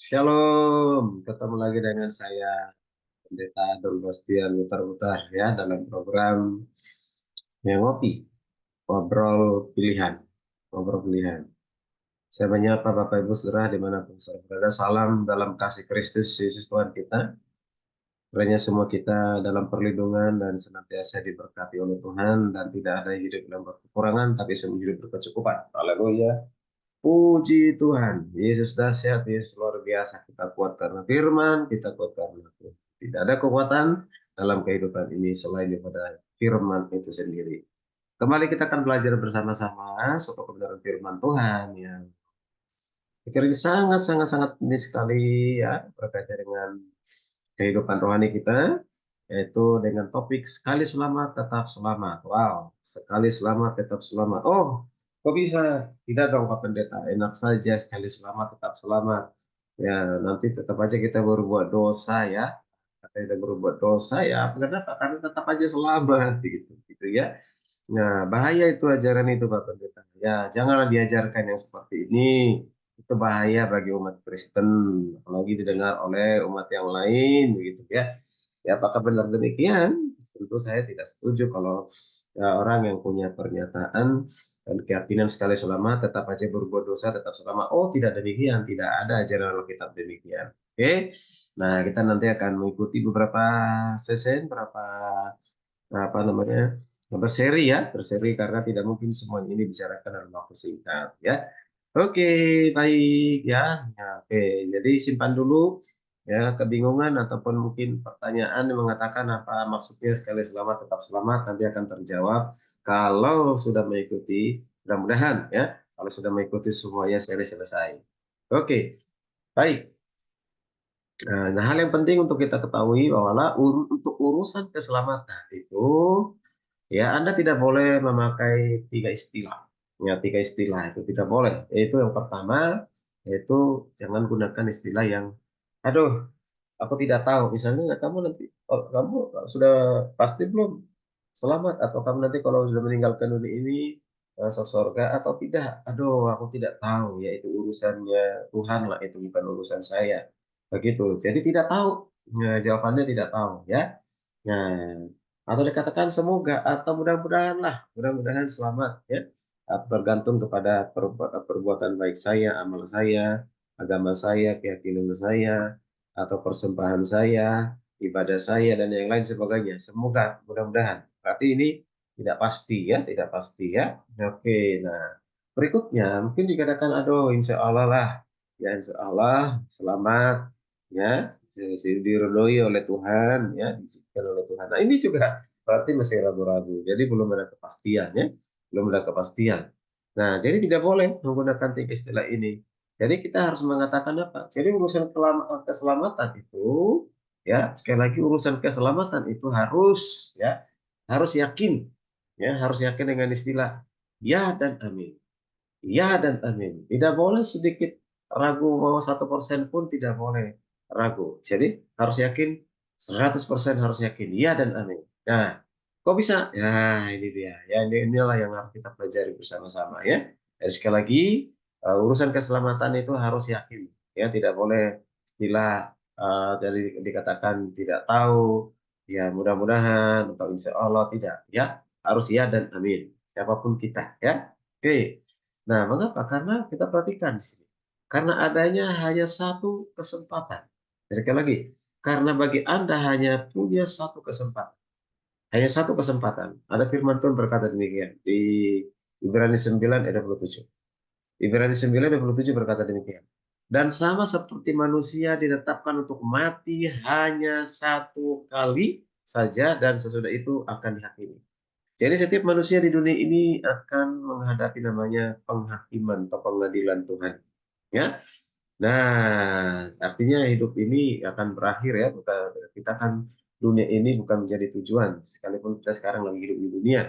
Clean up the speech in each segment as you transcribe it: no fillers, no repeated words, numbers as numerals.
Shalom, ketemu lagi dengan saya Pendeta Don Bastian Mutar-Mutar ya dalam program yang ngopi, ngobrol pilihan, ngobrol pilihan. Saya menyapa Bapak Ibu Saudara dimanapun saudara berada. Salam dalam kasih Kristus Yesus Tuhan kita. Kiranya semua kita dalam perlindungan dan senantiasa diberkati oleh Tuhan dan tidak ada hidup yang berkekurangan, tapi semua hidup berkecukupan. Haleluya. Puji Tuhan, Yesus dahsyat, Yesus luar biasa. Kita kuat karena firman, kita kuat karena Tuhan. Tidak ada kekuatan dalam kehidupan ini selain daripada firman itu sendiri. Kembali kita akan belajar bersama-sama soal kebenaran firman Tuhan yang ini sangat penting sekali ya berkaitan dengan kehidupan rohani kita, yaitu dengan topik sekali selamat tetap selamat. Wow, sekali selamat tetap selamat. Oh, kok bisa? Tidak dong Pak Pendeta, enak saja sekali selamat tetap selamat. Ya, nanti tetap aja kita berbuat dosa ya. Kita berbuat dosa ya, kenapa? Karena tetap aja selamat gitu ya. Nah, bahaya itu ajaran itu Pak Pendeta. Ya, janganlah diajarkan yang seperti ini. Itu bahaya bagi umat Kristen, apalagi didengar oleh umat yang lain begitu ya. Ya, apakah benar demikian? Tentu saya tidak setuju kalau ya, orang yang punya pernyataan dan keyakinan sekali selamat tetap aja berbuat dosa tetap selamat. Oh, tidak demikian, tidak ada ajaran Alkitab demikian. Oke. Nah, kita nanti akan mengikuti beberapa sesi, beberapa apa namanya? Berseri ya, berseri karena tidak mungkin semuanya ini bicarakan dalam waktu singkat ya. Oke, baik ya. Ya, oke, jadi simpan dulu ya kebingungan ataupun mungkin pertanyaan yang mengatakan apa maksudnya sekali selamat tetap selamat nanti akan terjawab kalau sudah mengikuti, mudah-mudahan ya, kalau sudah mengikuti semuanya seri selesai. Oke, baik. Nah, hal yang penting untuk kita ketahui bahwa untuk urusan keselamatan itu ya, Anda tidak boleh memakai tiga istilah. Ya, tiga istilah itu tidak boleh. Yaitu yang pertama, yaitu jangan gunakan istilah yang, aduh, aku tidak tahu. Misalnya kamu nanti, oh, kamu sudah pasti belum selamat atau kamu nanti kalau sudah meninggalkan dunia ini masuk surga atau tidak? Aduh, aku tidak tahu. Ya, itu urusannya Tuhan lah. Itu bukan urusan saya. Begitu. Jadi tidak tahu. Nah, jawabannya tidak tahu ya. Nah, atau dikatakan semoga atau mudah-mudahan lah, mudah-mudahan selamat ya. Tergantung kepada perbuatan baik saya, amal saya, agama saya, keyakinan saya, atau persembahan saya, ibadah saya dan yang lain sebagainya. Semoga, mudah-mudahan. Berarti ini tidak pasti ya, tidak pasti ya. Oke, nah berikutnya mungkin dikatakan aduh insya Allah lah, ya insya Allah selamat ya diridhoi oleh Tuhan ya diizinkan oleh Tuhan. Nah ini juga berarti masih ragu-ragu. Jadi belum ada kepastian ya, belum ada kepastian. Nah jadi tidak boleh menggunakan tiga istilah ini. Jadi kita harus mengatakan apa? Jadi urusan keselamatan itu ya sekali lagi urusan keselamatan itu harus ya harus yakin ya harus yakin dengan istilah ya dan amin. Ya dan amin. Tidak boleh sedikit ragu mau 1% pun tidak boleh ragu. Jadi harus yakin 100% harus yakin. Ya dan amin. Nah, kok bisa? Ya, ini dia. Ya, inilah yang harus kita pelajari bersama-sama ya. Dan sekali lagi, urusan keselamatan itu harus yakin. Ya, tidak boleh istilah dari dikatakan tidak tahu, ya mudah-mudahan atau insya Allah tidak. Ya, harus ya dan amin. Siapapun kita ya. Oke. Nah, mengapa? Karena kita perhatikan di sini. Karena adanya hanya satu kesempatan. Jadi sekali lagi, karena bagi Anda hanya punya satu kesempatan. Hanya satu kesempatan. Ada firman Tuhan berkata demikian di Ibrani 9 ayat 27. Ibrani 9 ayat 27 berkata demikian. Dan sama seperti manusia ditetapkan untuk mati hanya satu kali saja dan sesudah itu akan dihakimi. Jadi setiap manusia di dunia ini akan menghadapi namanya penghakiman atau pengadilan Tuhan. Ya, nah artinya hidup ini akan berakhir ya. Kita kan dunia ini bukan menjadi tujuan, sekalipun kita sekarang lagi hidup di dunia.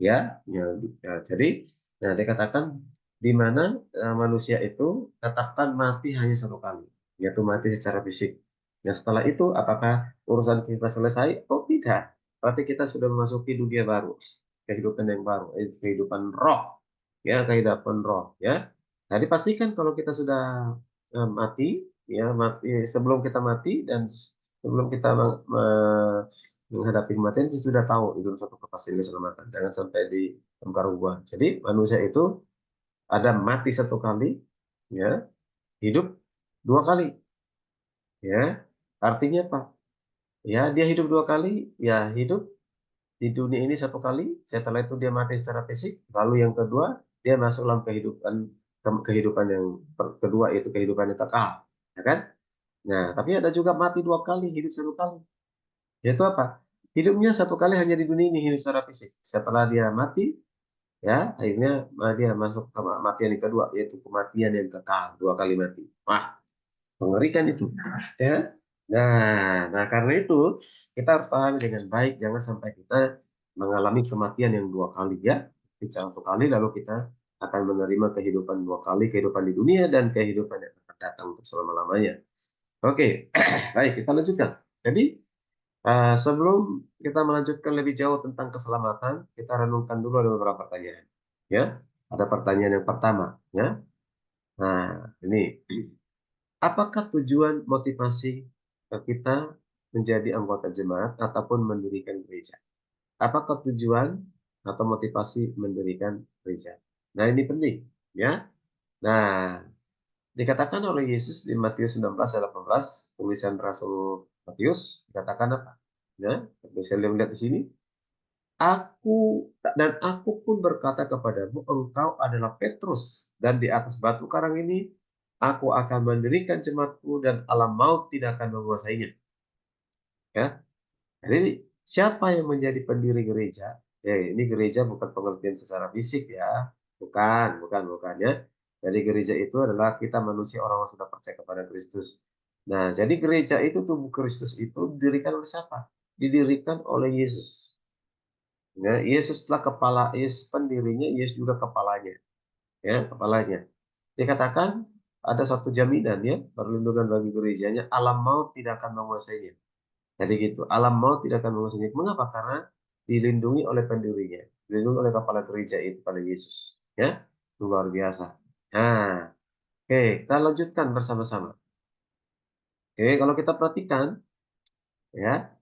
Ya, jadi nah dikatakan di mana manusia itu tetapkan mati hanya satu kali, yaitu mati secara fisik. Nah setelah itu apakah urusan kita selesai? Oh tidak. Berarti kita sudah memasuki dunia baru, kehidupan yang baru, kehidupan roh, ya kehidupan roh, ya. Jadi pastikan kalau kita sudah mati, ya mati sebelum kita mati dan sebelum kita menghadapi kematian kita sudah tahu itu suatu kepastian keselamatan. Jangan sampai diperubah. Jadi manusia itu ada mati satu kali, ya, hidup dua kali, ya. Artinya apa? Ya, dia hidup dua kali, ya hidup di dunia ini satu kali, setelah itu dia mati secara fisik, lalu yang kedua dia masuk dalam kehidupan yang kedua yaitu kehidupan yang kekal, ya kan? Nah, tapi ada juga mati dua kali, hidup satu kali. Yaitu apa? Hidupnya satu kali hanya di dunia ini hidup secara fisik. Setelah dia mati, ya akhirnya dia masuk ke kematian yang kedua yaitu kematian yang kekal, dua kali mati. Wah, mengerikan itu, ya. Nah, karena itu kita harus pahami dengan baik, jangan sampai kita mengalami kematian yang dua kali, ya. Satu kali lalu kita akan menerima kehidupan dua kali, kehidupan di dunia dan kehidupan yang akan datang untuk selama-lamanya. Oke, baik kita lanjutkan. Jadi sebelum kita melanjutkan lebih jauh tentang keselamatan, kita renungkan dulu ada beberapa pertanyaan. Ya, ada pertanyaan yang pertama, ya. Nah, ini apakah tujuan motivasi kita menjadi anggota jemaat ataupun mendirikan gereja? Apakah tujuan atau motivasi mendirikan gereja? Nah, ini penting, ya. Nah, dikatakan oleh Yesus di Matius 19 ayat 18, tulisan Rasul Matius, dikatakan apa? Ya, bisa lihat di sini. Aku pun berkata kepadamu, engkau adalah Petrus, dan di atas batu karang ini aku akan mendirikan jemaatku dan alam maut tidak akan menguasainya. Ya, jadi siapa yang menjadi pendiri gereja? Ya, ini gereja bukan pengertian secara fisik ya, bukan ya. Jadi gereja itu adalah kita manusia orang yang sudah percaya kepada Kristus. Nah, jadi gereja itu tubuh Kristus itu didirikan oleh siapa? Didirikan oleh Yesus. Ya, Yesuslah kepala, Yesus pendirinya, Yesus juga kepalanya, ya, kepalanya. Dikatakan ada satu jaminan ya, perlindungan bagi gerejanya, alam maut tidak akan menguasainya. Jadi gitu, alam maut tidak akan menguasainya. Mengapa? Karena dilindungi oleh pendirinya, dilindungi oleh kepala gereja itu pada Yesus, ya. Itu luar biasa. Nah, oke, kita lanjutkan bersama-sama. Oke, kalau kita perhatikan ya,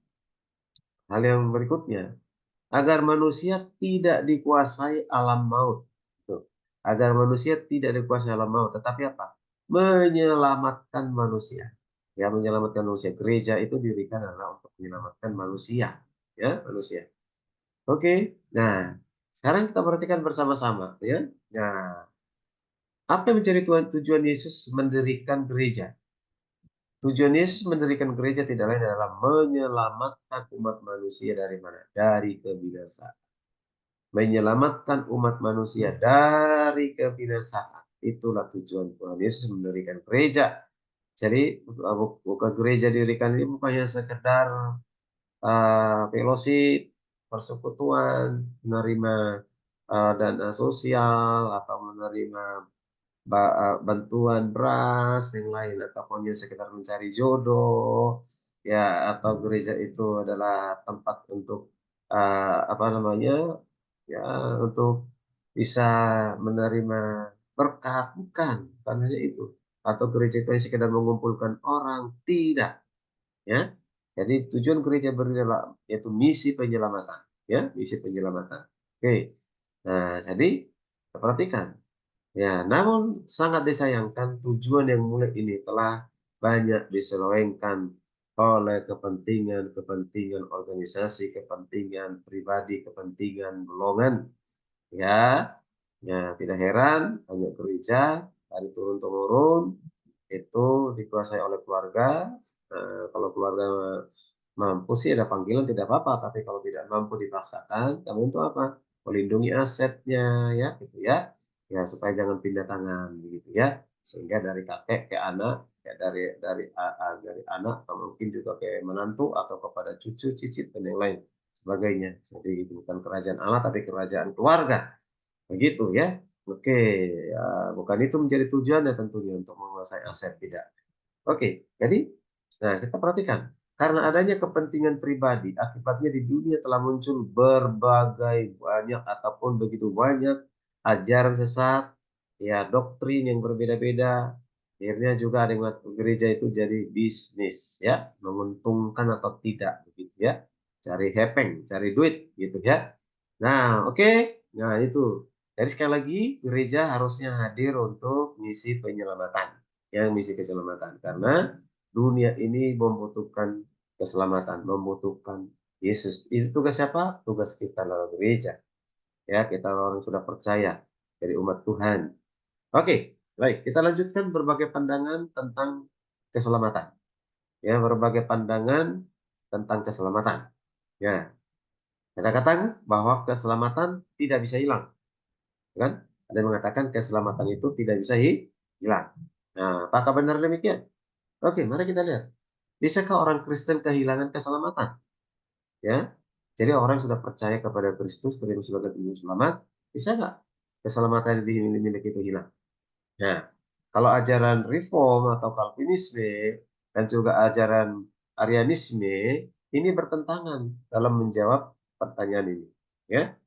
hal yang berikutnya, agar manusia tidak dikuasai alam maut. Tuh. Agar manusia tidak dikuasai alam maut, tetapi apa? Menyelamatkan manusia. Ya, menyelamatkan manusia. Gereja itu didirikan adalah untuk menyelamatkan manusia. Ya, manusia. Oke. Nah, sekarang kita perhatikan bersama-sama, ya. Nah, apa yang menjadi tujuan Yesus mendirikan gereja? Tujuan Yesus mendirikan gereja tidak lain adalah menyelamatkan umat manusia dari mana? Dari kebinasaan. Menyelamatkan umat manusia dari kebinasaan. Itulah tujuan Tuhan Yesus mendirikan gereja. Jadi bukan gereja didirikan ini bukan hanya sekedar fellowship, persekutuan, menerima dana sosial atau menerima bantuan beras yang lain atau hanya sekedar mencari jodoh ya atau gereja itu adalah tempat untuk apa namanya ya untuk bisa menerima berkat bukan hanya itu atau gereja itu hanya sekedar mengumpulkan orang tidak ya jadi tujuan gereja berdiri adalah yaitu misi penyelamatan ya misi penyelamatan oke nah jadi perhatikan. Ya, namun sangat disayangkan tujuan yang mulia ini telah banyak diselewengkan oleh kepentingan organisasi, kepentingan pribadi, kepentingan golongan. Ya, ya tidak heran banyak gereja dari turun-temurun itu dikuasai oleh keluarga. Kalau keluarga mampu sih ada panggilan tidak apa-apa, tapi kalau tidak mampu dipaksakan, kamu untuk apa? Melindungi asetnya ya, gitu ya. Ya supaya jangan pindah tangan begitu ya. Sehingga dari kakek ke anak, ya dari anak atau mungkin juga ke menantu atau kepada cucu, cicit dan yang lain sebagainya. Jadi itu bukan kerajaan Allah tapi kerajaan keluarga. Begitu ya. Oke, ya, bukan itu menjadi tujuannya tentunya untuk menguasai aset tidak. Oke, jadi nah kita perhatikan karena adanya kepentingan pribadi, akibatnya di dunia telah muncul berbagai banyak ataupun begitu banyak ajaran sesat, ya doktrin yang berbeda-beda, Akhirnya juga ada yang mengatakan gereja itu jadi bisnis ya, menguntungkan atau tidak begitu ya. Cari hepeng, cari duit gitu ya. Nah, oke. Nah, itu. Jadi sekali lagi gereja harusnya hadir untuk misi penyelamatan. Yang misi keselamatan karena dunia ini membutuhkan keselamatan, membutuhkan Yesus. Itu tugas siapa? Tugas kita lewat gereja. Ya, kita orang sudah percaya dari umat Tuhan. Oke, baik. Kita lanjutkan berbagai pandangan tentang keselamatan. Ya, berbagai pandangan tentang keselamatan. Ya, kita katakan bahwa keselamatan tidak bisa hilang, kan? Ada yang mengatakan keselamatan itu tidak bisa hilang. Nah, apakah benar demikian? Oke, mari kita lihat. Bisakah orang Kristen kehilangan keselamatan? Ya, jadi orang sudah percaya kepada Kristus, terima sebagai juru selamat, bisa nggak keselamatan yang dimiliki itu hilang? Nah, kalau ajaran Reform atau Calvinisme dan juga ajaran Arianisme ini bertentangan dalam menjawab pertanyaan ini. Ya,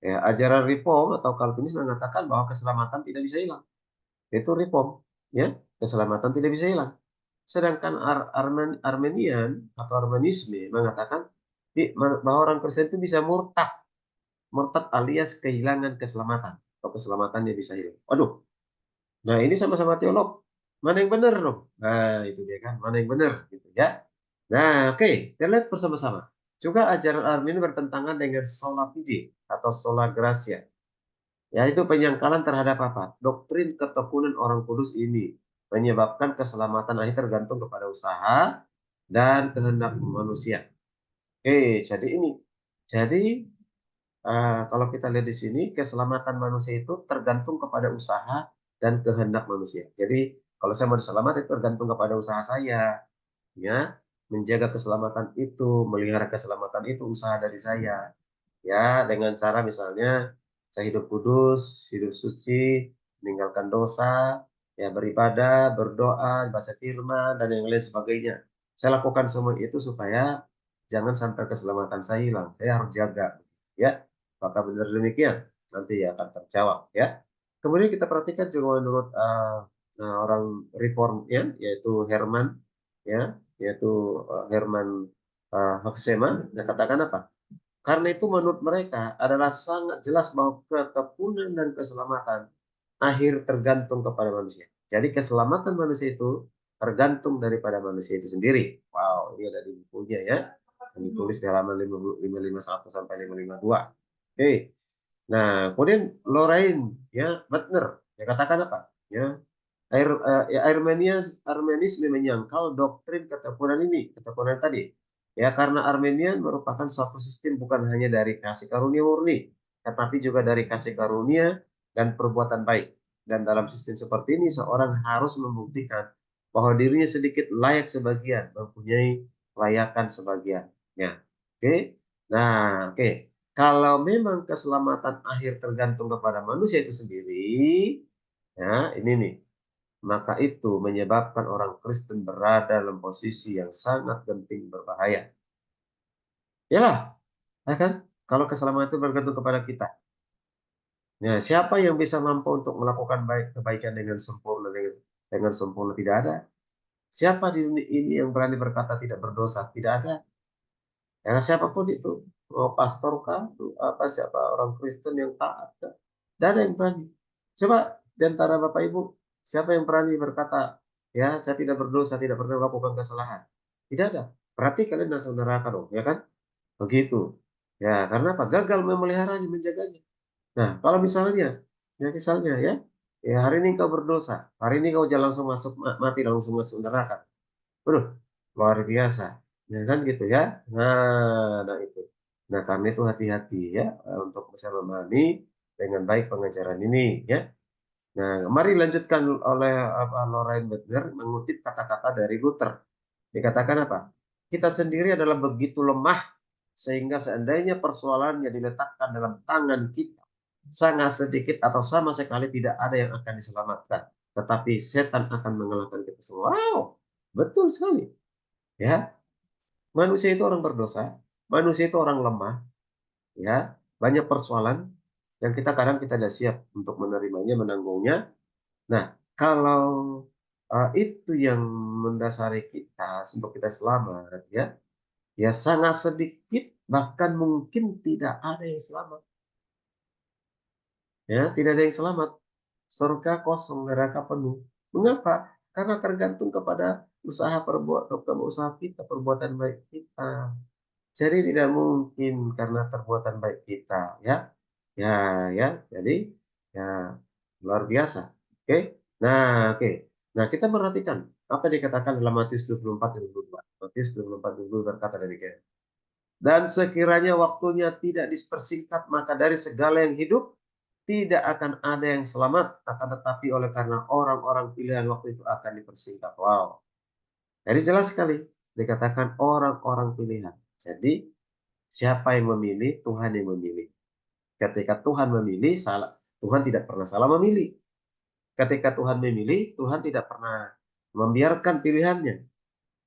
ajaran Reform atau Calvinis mengatakan bahwa keselamatan tidak bisa hilang. Itu Reform, ya, keselamatan tidak bisa hilang. Sedangkan Armenian atau Armenisme mengatakan bahwa orang Kristen itu bisa murtad, murtad alias kehilangan keselamatan atau keselamatannya bisa hilang. Waduh, nah, ini sama-sama teolog. Mana yang benar dong? Nah, itu dia kan, mana yang benar gitu ya. Nah, oke, kita lihat bersama-sama. Juga ajaran Armini bertentangan dengan sola fide atau sola gratia. Yaitu penyangkalan terhadap apa? Doktrin ketekunan orang kudus ini menyebabkan keselamatan akhir tergantung kepada usaha dan kehendak manusia. Oke, jadi ini. Jadi kalau kita lihat di sini, keselamatan manusia itu tergantung kepada usaha dan kehendak manusia. Jadi, kalau saya mau diselamatkan itu tergantung kepada usaha saya, ya. Menjaga keselamatan itu, melihara keselamatan itu usaha dari saya. Ya, dengan cara misalnya saya hidup kudus, hidup suci, meninggalkan dosa, ya beribadah, berdoa, baca firman dan yang lain sebagainya. Saya lakukan semua itu supaya jangan sampai keselamatan saya hilang. Saya harus jaga, ya. Apakah benar demikian? Nanti ya akan terjawab, ya. Kemudian kita perhatikan juga menurut orang reform ya, yaitu Herman, ya, yaitu Herman Hoeksema, dia katakan apa? Karena itu menurut mereka adalah sangat jelas bahwa ketekunan dan keselamatan akhir tergantung kepada manusia. Jadi keselamatan manusia itu tergantung daripada manusia itu sendiri. Wow, ini ada di bukunya ya. Yang ditulis di halaman 551 sampai 552. Oke. Nah, kemudian Lorraine ya, Butner, ya katakan apa? Ya, Armenisme menyangkal doktrin ketekunan ini, ketekunan tadi. Ya, karena Armenian merupakan suatu sistem bukan hanya dari kasih karunia murni, tetapi juga dari kasih karunia dan perbuatan baik. Dan dalam sistem seperti ini, seorang harus membuktikan bahwa dirinya sedikit layak sebagian, mempunyai kelayakan sebagian. Ya, oke. Nah, oke. Kalau memang keselamatan akhir tergantung kepada manusia itu sendiri, ya, ini nih, maka itu menyebabkan orang Kristen berada dalam posisi yang sangat genting berbahaya. Yalah, ya kan? Kalau keselamatan itu bergantung kepada kita. Ya, siapa yang bisa mampu untuk melakukan kebaikan dengan sempurna dengan sempurna? Tidak ada. Siapa di dunia ini yang berani berkata tidak berdosa? Tidak ada. Ya, siapapun itu, mau pastor kah, apa siapa orang Kristen yang taat, tidak ada yang berani. Coba di antara Bapak Ibu, siapa yang berani berkata, ya saya tidak berdosa, tidak pernah melakukan kesalahan? Tidak ada. Berarti kalian masuk neraka dong, ya kan? Begitu. Ya, karena apa? Gagal memeliharanya, menjaganya. Nah, kalau misalnya ya hari ini kau berdosa, hari ini kau jangan langsung masuk mati, langsung masuk neraka. Waduh, luar biasa. Ya kan gitu ya. Nah itu. Nah, karena itu hati-hati ya untuk bisa memahami dengan baik pengajaran ini ya. Nah, mari lanjutkan oleh Lorraine Butler mengutip kata-kata dari Luther. Dikatakan apa? Kita sendiri adalah begitu lemah sehingga seandainya persoalannya diletakkan dalam tangan kita, sangat sedikit atau sama sekali tidak ada yang akan diselamatkan. Tetapi setan akan mengalahkan kita semua. Wow, betul sekali. Ya, manusia itu orang berdosa, manusia itu orang lemah, ya, banyak persoalan yang kita kadang kita tidak siap untuk menerimanya, menanggungnya. Nah, kalau itu yang mendasari kita untuk kita selamat ya. Ya sangat sedikit, bahkan mungkin tidak ada yang selamat. Ya, tidak ada yang selamat. Surga kosong, neraka penuh. Mengapa? Karena tergantung kepada usaha kita, perbuatan baik kita. Jadi tidak mungkin karena perbuatan baik kita, ya. Ya, ya. Jadi ya luar biasa. Oke. Nah, oke. Nah, kita perhatikan apa yang dikatakan dalam Matius 24 dan 22. Matius 24 dan 22 berkata demikian. Dan sekiranya waktunya tidak dipersingkat, maka dari segala yang hidup tidak akan ada yang selamat, akan tetapi oleh karena orang-orang pilihan waktu itu akan dipersingkat. Wow. Jadi jelas sekali dikatakan orang-orang pilihan. Jadi siapa yang memilih? Tuhan yang memilih. Ketika Tuhan memilih, Tuhan tidak pernah salah memilih. Ketika Tuhan memilih, Tuhan tidak pernah membiarkan pilihannya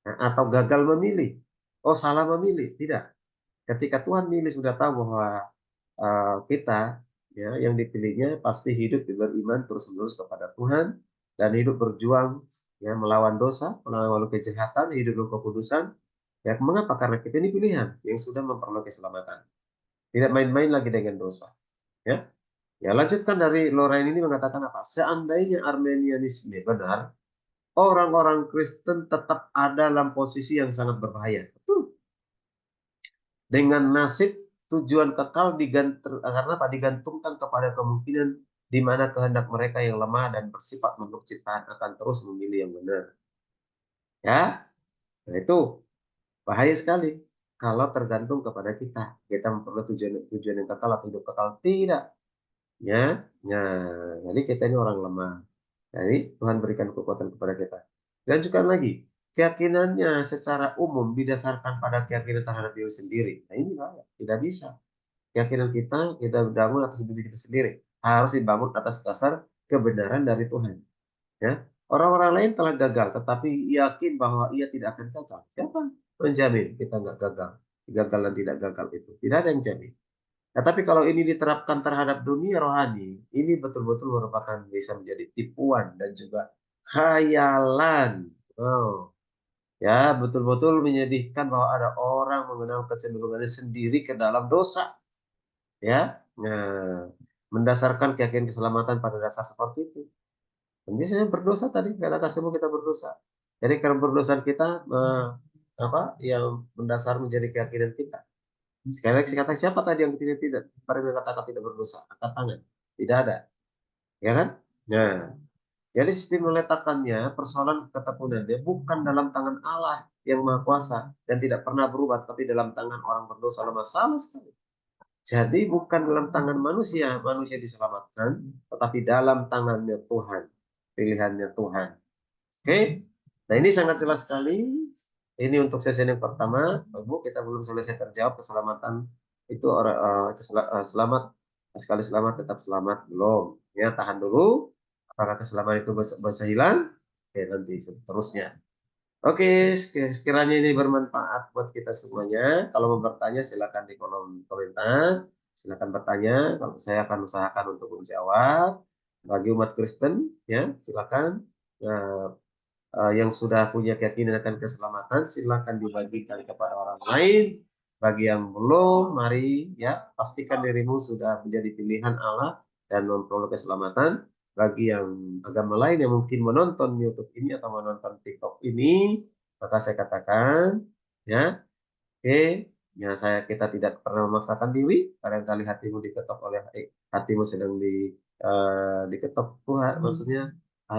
atau gagal memilih. Oh, salah memilih, tidak. Ketika Tuhan milih sudah tahu bahwa kita ya yang dipilihnya pasti hidup beriman terus-menerus kepada Tuhan dan hidup berjuang ya melawan dosa, melawan kejahatan, hidup dalam kekudusan. Ya, mengapa? Karena kita ini pilihan yang sudah memperoleh keselamatan. Tidak main-main lagi dengan dosa. Ya, ya lanjutkan dari Lorraine ini mengatakan apa? Seandainya Armenianisme benar, orang-orang Kristen tetap ada dalam posisi yang sangat berbahaya. Betul. Dengan nasib tujuan kekal karena digantungkan kepada kemungkinan di mana kehendak mereka yang lemah dan bersifat makhluk ciptaan akan terus memilih yang benar. Ya, nah itu bahaya sekali kalau tergantung kepada kita. Kita memperoleh tujuan yang kekal atau hidup kekal tidak. Ya, nah, jadi kita ini orang lemah. Jadi Tuhan berikan kekuatan kepada kita. Dan juga lagi, keyakinannya secara umum didasarkan pada keyakinan terhadap diri sendiri. Nah ini bahaya, tidak bisa. Keyakinan kita bangun atas diri kita sendiri. Harus dibangun atas dasar kebenaran dari Tuhan. Ya, orang-orang lain telah gagal, tetapi yakin bahwa ia tidak akan gagal. Siapa menjamin kita nggak gagal? Gagal dan tidak gagal itu tidak ada yang jamin. Nah, tapi kalau ini diterapkan terhadap dunia rohani, ini betul-betul merupakan bisa menjadi tipuan dan juga khayalan. Oh, ya betul-betul menyedihkan bahwa ada orang mengenal kecenderungannya sendiri ke dalam dosa. Ya, nah, mendasarkan keyakinan keselamatan pada dasar seperti itu. Dan biasanya berdosa tadi, katakan semua kita berdosa. Jadi karena berdosa kita yang mendasar menjadi keyakinan kita. Sekali lagi saya kata siapa tadi yang tidak pada mengatakan tidak berdosa? Angkat tangan. Tidak ada, ya kan? Nah, jadi sistem meletakkannya persoalan ketepunannya bukan dalam tangan Allah yang Maha Kuasa dan tidak pernah berubah, tapi dalam tangan orang berdosa lemah sama sekali. Jadi bukan dalam tangan manusia, manusia diselamatkan, tetapi dalam tangannya Tuhan, pilihannya Tuhan. Oke, nah ini sangat jelas sekali. Ini untuk sesi yang pertama, Ibu, kita belum selesai terjawab keselamatan itu orang selamat sekali selamat tetap selamat belum? Ya tahan dulu. Apakah keselamatan itu bisa hilang? Oke, nanti seterusnya. Oke, sekiranya ini bermanfaat buat kita semuanya. Kalau mau bertanya silakan di kolom komentar. Silakan bertanya. Kalau saya akan usahakan untuk menjawab. Bagi umat Kristen, ya silakan. Yang sudah punya keyakinan akan keselamatan, silakan dibagikan kepada orang lain. Bagi yang belum, mari ya pastikan dirimu sudah menjadi pilihan Allah dan memperoleh keselamatan. Bagi yang agama lain yang mungkin menonton YouTube ini atau menonton TikTok ini, maka saya katakan, ya, oke, ya kita tidak pernah memaksakan diri. Barangkali hatimu diketok oleh hatimu sedang diketok Tuhan, maksudnya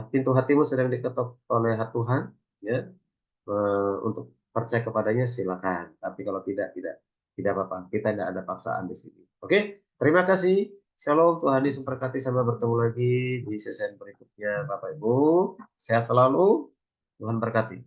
pintu hatimu sedang diketok oleh Tuhan, ya, untuk percaya kepadanya silakan. Tapi kalau tidak apa-apa. Kita tidak ada paksaan di sini. Oke, terima kasih. Shalom, Tuhan Yesus memberkati. Sampai bertemu lagi di sesi berikutnya, Bapak Ibu. Sehat selalu. Tuhan berkati.